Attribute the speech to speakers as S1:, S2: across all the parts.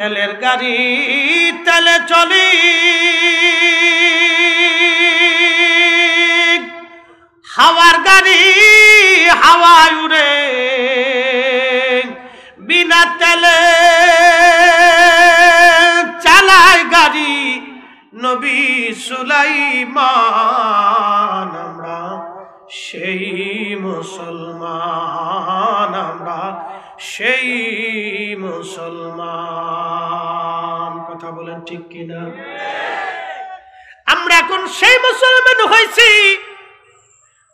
S1: তেলের গাড়ি তেলে চলি, হাওয়ার গাড়ি হাওয়ায় উড়ে, বিনা তেলে চালায় গাড়ি নবী সুলাইমান। আমরা সেই মুসলমান, আমরা সেই মুসলমান। কথা বলেন ঠিক কিনা? আমরা এখন সেই মুসলমান হয়েছি।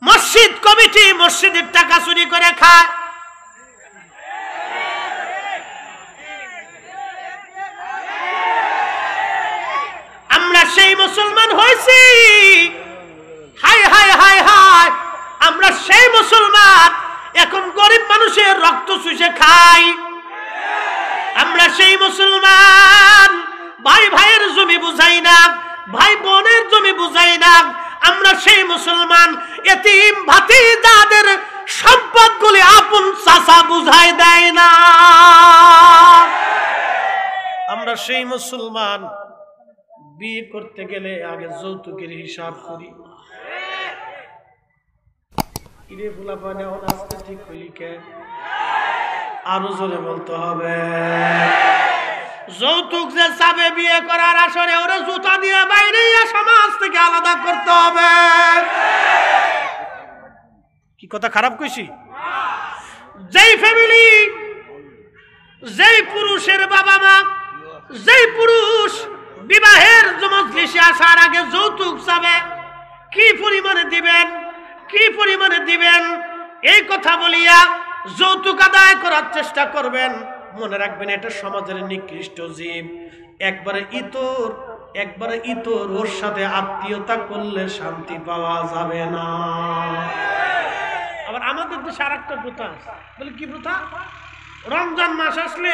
S1: মসজিদ কমিটি মসজিদের টাকা চুরি করে খায়। আমরা সেই মুসলমান হয়েছি। হাই হাই হাই হাই, আমরা সেই মুসলমান এখন গরিব মানুষের রক্ত চুষে খাই। আমরা সেই মুসলমান ভাই ভাইয়ের জমি বুঝাই না, ভাই বোনের জমি বুঝাই না। আমরা সেই মুসলমান এতিম ভাতিজাদের সম্পদগুলি আপন চাচা বুঝাই দেয় না। আমরা সেই মুসলমান বিয়ে করতে গেলে আগে যৌতুকের হিসাব করি। কিরে ফুলা পানে আজকে ঠিক হইলি কে? আরো জোরে বলতে হবে। যৌতুক যে চাবে বিয়ে করার আসরে ওরা জুতা দিয়ে বাইরে সমাজ থেকে আলাদা করতে হবে। কি কথা খারাপ কইছি? যেই ফ্যামিলি, যেই পুরুষের বাবা মা, যেই পুরুষ বিবাহের মজলিসে আসার আগে যৌতুক চাবে, কি পরিমাণে দিবেন, কি পরিমাণে দিবেন এই কথা বলিয়া যৌতুক আদায় করার চেষ্টা করবেন। মনে রাখবেন এটা সমাজের নিকৃষ্ট জীব। একবারে ইতর, ওর সাথে আত্মীয়তা করলে শান্তি পাওয়া যাবে না। আবার আমাদের দেশে আর একটা প্রথা আছে। বলে কি প্রথা? রমজান মাস আসলে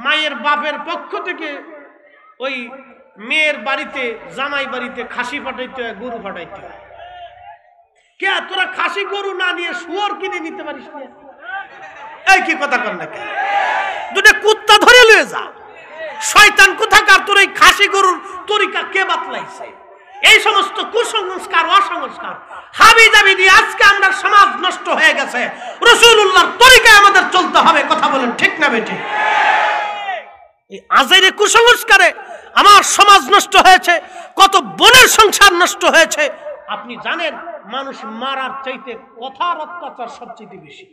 S1: মায়ের বাপের পক্ষ থেকে ওই মেয়ের বাড়িতে, জামাই বাড়িতে খাসি পাঠাইতে হয়, গরু পাঠাইতে হয়। কে তোরা খাসি গরু না নিয়ে শুয়োর কিনে নিতে পারিস না? এই কি কথা কর না? দুটো কুত্তা ধরে লয়ে যা। শয়তান কোথাকার, তোর এই খাসি গরুর তরিকা কে বাতলাইছে? এই সমস্ত কুসংস্কার, অসংস্কার হাবি জাবি দিয়ে আজকে আমরা সমাজ নষ্ট হয়ে গেছে। রাসূলুল্লাহর তরিকায় আমাদের চলতে হবে। কথা বলেন ঠিক না বেঠিক? এই আজাইরে কুসংস্কারে আমার সমাজ নষ্ট হয়েছে, কত বোনের সংসার নষ্ট হয়েছে। আপনি জানেন মানুষ মারার চাইতে কথার অত্যাচার সবচেয়ে বেশি।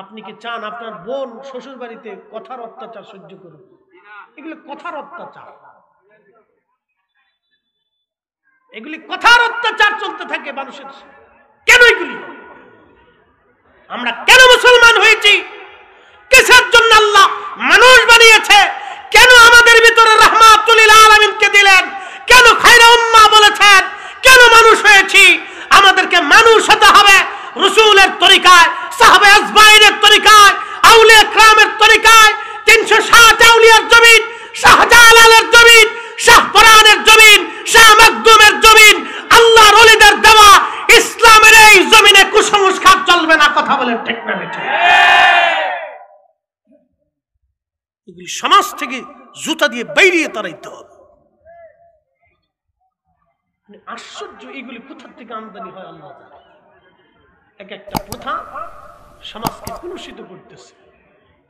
S1: আপনি কি চান আপনার বোন শ্বশুর বাড়িতে কথার অত্যাচার সহ্য করুন? এগুলি কথার অত্যাচার, এগুলি কথার অত্যাচার চলতে থাকে মানুষের। কেন এগুলি? আমরা কেন মুসলমান হয়েছি? কিসের জন্য আল্লাহ মানুষ বানিয়েছে? কেন আমাদের ভিতরে রাহমাতুল লিল আলামিনকে দিলেন? কেন খায়রা উম্মাহ বলেছেন? কেন মানুষ হয়েছি? আমাদেরকে মানুষ হতে হবে রাসূলের তরিকায়, সাহাবা আজমাইনের তরিকায়, আউলিয়া کرامের তরিকায়। 360 আউলিয়ার জমিন, শাহজালালের জমিন, শাহপরানের জমিন, শাহ মাকদুমের জমিন, আল্লাহর ওলিদের দেওয়া ইসলামের এই জমিনে কুসংস্কার চলবে না। কথা বলেন ঠিক না বেঠিক? এগুলি সমাজ থেকে জুতা দিয়ে বাইরে তাড়াইতে হবে। আশ্চর্য, এগুলি কোথা থেকে আমদানি হয় আল্লাহ জানে। এক একটা প্রথা সমাজকে কলুষিত করতেছে।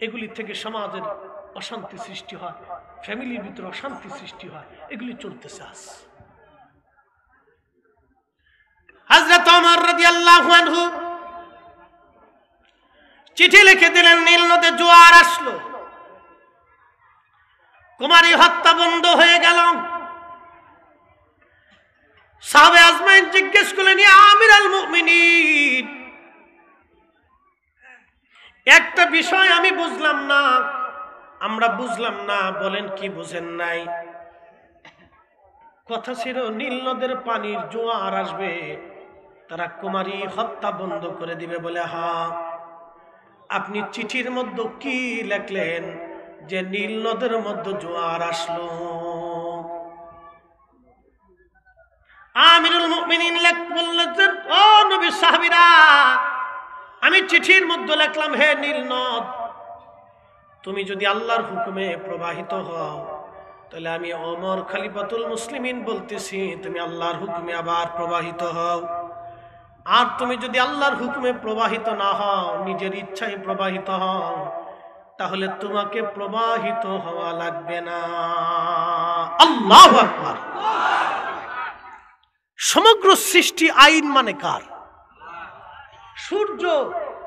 S1: এগুলি থেকে সমাজের অশান্তি সৃষ্টি হয়, ফ্যামিলির ভিতরে অশান্তি সৃষ্টি হয়। এগুলি চলতেছে আজ। হযরত ওমর রাদিয়াল্লাহু আনহু চিঠি লিখে দিলেন, নীল নদে জোয়ার আসলো, কুমারী হত্যা বন্ধ হয়ে গেল। সাহাবে আজমাইন জিজ্ঞেস করলেন, ইয়া আমিরাল মুমিনিন, একটা বিষয় আমি বুঝলাম না, আমরা বুঝলাম না, বলেন কি বুঝেন নাই? কথা ছিল নীল নদের পানির জোয়ার আসবে, তারা কুমারী হত্যা বন্ধ করে দিবে বলে। হ্যাঁ, আপনি চিঠির মধ্যে কি লিখলেন যে নীল নদের মধ্যে জোয়ার আসলো? আমিরুল মুমিনিন বললেন, ও নবী সাহাবীরা, আমি চিঠির মধ্যে লিখলাম, হে নীল নদ, তুমি যদি আল্লাহর হুকুমে প্রবাহিত হও, তাহলে আমি ওমর খলিফাতুল মুসলিমিন বলতেছি, তুমি আল্লাহর হুকুমে আবার প্রবাহিত হও। আর তুমি যদি আল্লাহর হুকুমে প্রবাহিত না হও, নিজের ইচ্ছায় প্রবাহিত হও, তাহলে তোমাকে প্রবাহিত হওয়া লাগবে না। আল্লাহু আকবার। সমগ্র সৃষ্টি আইন মানে কার? সূর্য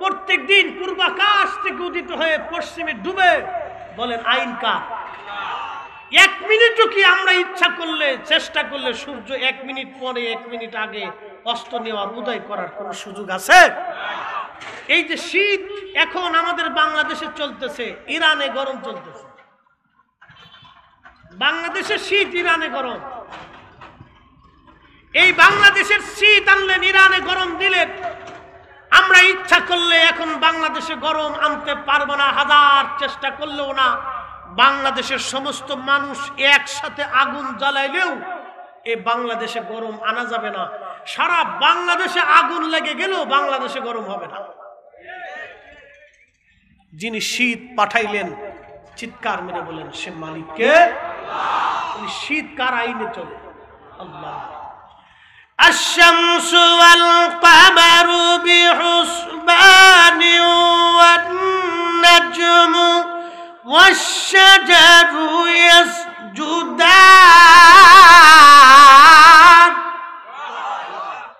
S1: প্রত্যেক দিন পূর্বাকাশ থেকে উদিত হয়ে পশ্চিমে ডুবে, বলেন আইন কার? এক মিনিটও কি আমরা ইচ্ছা করলে, চেষ্টা করলে সূর্য 1 মিনিট পরে 1 মিনিট আগে অস্ত নেওয়ার, উদয় করার কোন সুযোগ আছে? এই যে শীত এখন আমাদের বাংলাদেশে চলতেছে, ইরানে গরম চলতেছে। বাংলাদেশে শীত, ইরানে গরম। এই বাংলাদেশের শীত আনলেন, ইরানে গরম দিলেন। আমরা ইচ্ছা করলে এখন বাংলাদেশে গরম আনতে পারবো না, হাজার চেষ্টা করলেও না। বাংলাদেশের সমস্ত মানুষ একসাথে আগুন জ্বালাইলেও এই বাংলাদেশে গরম আনা যাবে না। সারা বাংলাদেশে আগুন লেগে গেলেও বাংলাদেশে গরম হবে না। যিনি শীত পাঠাইলেন, চিৎকার মেরে বলেন সে মালিককে। উনি শীত কার আইনে চলে? আল্লাহ। الشمس والقمر بحسبان والنجم والشجر يسجدان